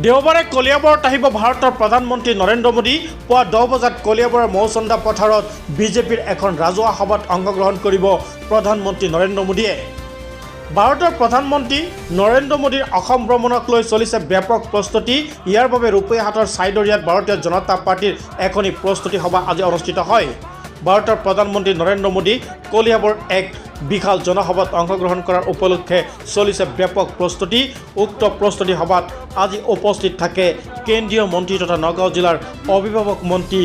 দেওবাৰে কলিয়াবৰত আহিব ভাৰতৰ প্ৰধানমন্ত্ৰী নৰেন্দ্ৰ মোদী। পুৱা 10 বজাত কলিয়াবৰৰ মৌচন্দা পথাৰত বিজেপিৰ এখন ৰাজহুৱা সভাত অংশগ্ৰহণ কৰিব প্ৰধানমন্ত্ৰী নৰেন্দ্ৰ মোদীয়ে। ভাৰতৰ প্ৰধানমন্ত্ৰী নৰেন্দ্ৰ মোদীৰ অসম ভ্ৰমণক লৈ চলিছে ব্যাপক প্ৰস্তুতি। ইয়াৰ বাবে ৰূপৈহাটৰ ছাইদৰিয়াত ভাৰতীয় জনতা পাৰ্টিৰ এখনি প্ৰস্তুতি সভা আজি অনুষ্ঠিত হয়। ভাৰতৰ প্ৰধানমন্ত্ৰী নৰেন্দ্ৰ মোদী কলিয়াবৰ এক বিশাল জনসভাত অংশগ্ৰহণ কৰাৰ উপলক্ষে চলিছে ব্যাপক প্ৰস্তুতি। উক্ত প্ৰস্তুতি সভাত আজি উপস্থিত থাকে কেন্দ্ৰীয় মন্ত্ৰী তথা নগাঁও জিলাৰ অভিভাৱক মন্ত্ৰী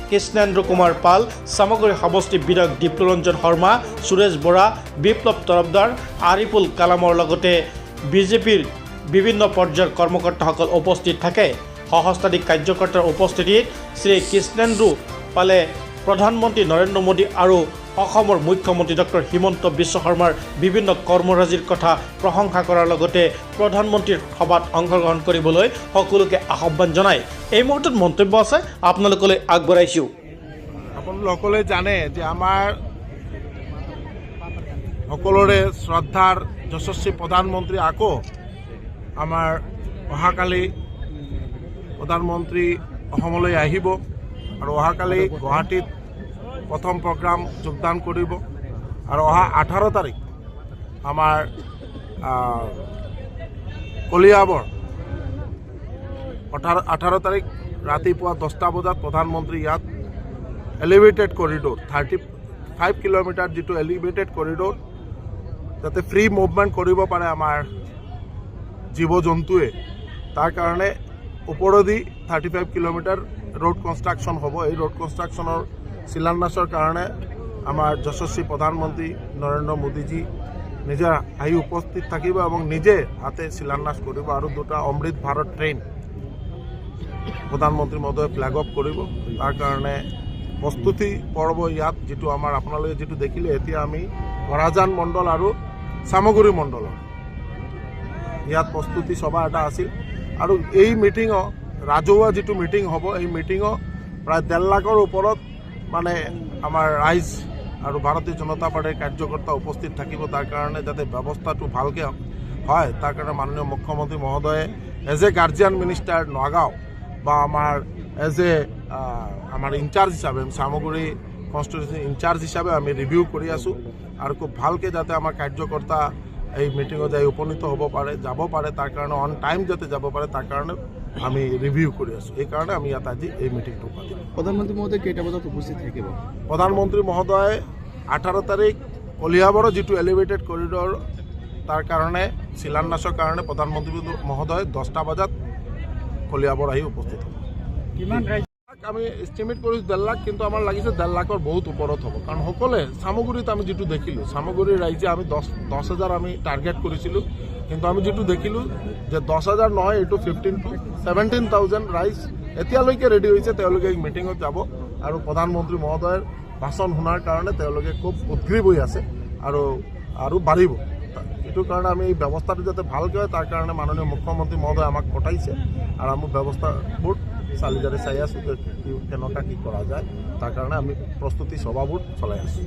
কৃষ্ণেন্দ্ৰ কুমাৰ পাল, চামগুৰি সমষ্টিৰ বিধায়ক দীপ্তৰঞ্জন শৰ্মা, সুৰেশ বৰা, বিপ্লৱ তৰফদাৰ, আৰিফুল কালামৰ লগতে বিজেপিৰ বিভিন্ন পৰ্যায়ৰ কৰ্মকৰ্তাসকল উপস্থিত থাকে। সহস্ৰাধিক কাৰ্যকৰ্তাৰ উপস্থিতিত শ্ৰী কৃষ্ণেন্দ্ৰ পালে প্ৰধানমন্ত্ৰী নৰেন্দ্ৰ মোদী আৰু অসমৰ মুখ্যমন্ত্ৰী ডক্টৰ হিমন্ত বিশ্ব শৰ্মাৰ বিভিন্ন কৰ্মৰাজিৰ কথা প্ৰশংসা কৰাৰ লগতে প্ৰধানমন্ত্ৰীৰ সভাত অংশগ্ৰহণ কৰিবলৈ সকলোকে আহ্বান জনায়। এই মুহূৰ্তত মন্তব্য আছে আপোনালোকলৈ আগবঢ়াইছোঁ। আপোনালোকে জানে যে আমাৰ সকলোৰে শ্ৰদ্ধাৰ যশস্বী প্ৰধানমন্ত্ৰী আকৌ আমাৰ অহাকালি প্ৰধানমন্ত্ৰী অসমলৈ আহিব আৰু অহাকালি গুৱাহাটীত প্ৰথম প্ৰগ্ৰাম যোগদান কৰিব আৰু অহা 18 তাৰিখ আমাৰ কলিয়াবৰ 18 তাৰিখ ৰাতিপুৱা 10টা বজাত প্ৰধানমন্ত্ৰী ইয়াত এলিভেটেড কৰিডৰ 35 কিলোমিটাৰ যিটো এলিভেটেড কৰিডৰ যাতে ফ্ৰী মুভমেণ্ট কৰিব পাৰে আমাৰ জীৱ জন্তুৱে, তাৰ কাৰণে ওপৰেদি 35 কিলোমিটাৰ ৰোড কনষ্ট্ৰাকশ্যন হ'ব। এই ৰোড কনষ্ট্ৰাকশ্যনৰ শিলান্যাসৰ কাৰণে আমাৰ যশস্বী প্ৰধানমন্ত্ৰী নৰেন্দ্ৰ মোদীজী নিজে আহি উপস্থিত থাকিব এবং নিজে হাতে শিলান্যাস কৰিব আৰু দুটা অমৃত ভাৰত ট্ৰেইন প্ৰধানমন্ত্ৰী মহোদয়ে ফ্লেগ অফ কৰিব। তাৰ কাৰণে প্ৰস্তুতি পৰ্ব ইয়াত যিটো আমাৰ আপোনালোকে যিটো দেখিলে, এতিয়া আমি বৰাজান মণ্ডল আৰু চামগুৰি মণ্ডলৰ ইয়াত প্ৰস্তুতি সভা এটা আছিল আৰু এই মিটিঙত ৰাজহুৱা যিটো মিটিং হ'ব, এই মিটিঙত প্ৰায় 1.5 লাখৰ ওপৰত মানে আমাৰ ৰাইজ আৰু ভাৰতীয় জনতা পাৰ্টিৰ কাৰ্যকৰ্তা উপস্থিত থাকিব। তাৰ কাৰণে যাতে ব্যৱস্থাটো ভালকৈ হয়, তাৰ কাৰণে মাননীয় মুখ্যমন্ত্ৰী মহোদয়ে as a guardian minister Nagaon বা আমাৰ এজ এ আমাৰ ইনচাৰ্জ হিচাপে চামগুৰি কনষ্টিটিউচন ইনচাৰ্জ হিচাপে আমি ৰিভিউ কৰি আছোঁ আৰু খুব ভালকৈ যাতে আমাৰ কাৰ্যকৰ্তা এই মিটিঙত যাই উপনীত হ'ব পাৰে, যাব পাৰে, তাৰ কাৰণে অন টাইম যাতে যাব পাৰে তাৰ কাৰণে আমি ৰিভিউ কৰি আছোঁ। এইকাৰণে আমি ইয়াত আজি এই মিটিংটো পাতিম। প্ৰধানমন্ত্ৰী মহোদয় কেইটা বজাত উপস্থিত থাকিব? প্ৰধানমন্ত্ৰী মহোদয় 18 তাৰিখ কলিয়াবৰৰ যিটো এলিভেটেড কৰিডৰ তাৰ কাৰণে শিলান্যাসৰ কাৰণে প্ৰধানমন্ত্ৰী মহোদয় 10টা বজাত কলিয়াবৰ আহি উপস্থিত হ'ব। আমি এষ্টিমেট কৰিছোঁ 1.5 লাখ, কিন্তু আমাৰ লাগিছে 1.5 লাখৰ বহুত ওপৰত হ'ব, কাৰণ সকলোৱে চামগুৰিত আমি যিটো দেখিলোঁ, চামগুৰিৰ ৰাইজে আমি 10,000 আমি টাৰ্গেট কৰিছিলোঁ, কিন্তু আমি যিটো দেখিলোঁ যে 10,000 নহয়, এইটো 15,000 to 17,000 ৰাইজ এতিয়ালৈকে ৰেডি হৈছে। তেওঁলোকে এই মিটিঙত যাব আৰু প্ৰধানমন্ত্ৰী মহোদয়ৰ ভাষণ শুনাৰ কাৰণে তেওঁলোকে খুব উদ্গ্ৰীৱ হৈ আছে আৰু বাঢ়িব। এইটো কাৰণে আমি এই ব্যৱস্থাটো যাতে ভালকৈ হয় তাৰ কাৰণে মাননীয় মুখ্যমন্ত্ৰী মহোদয় আমাক পঠাইছে আৰু আমি ব্যৱস্থাবোৰ চালিজাৰি চাই আছোঁ যে কেনেকুৱা কি কৰা যায়, তাৰ কাৰণে আমি প্ৰস্তুতি সভাবোৰ চলাই আছোঁ।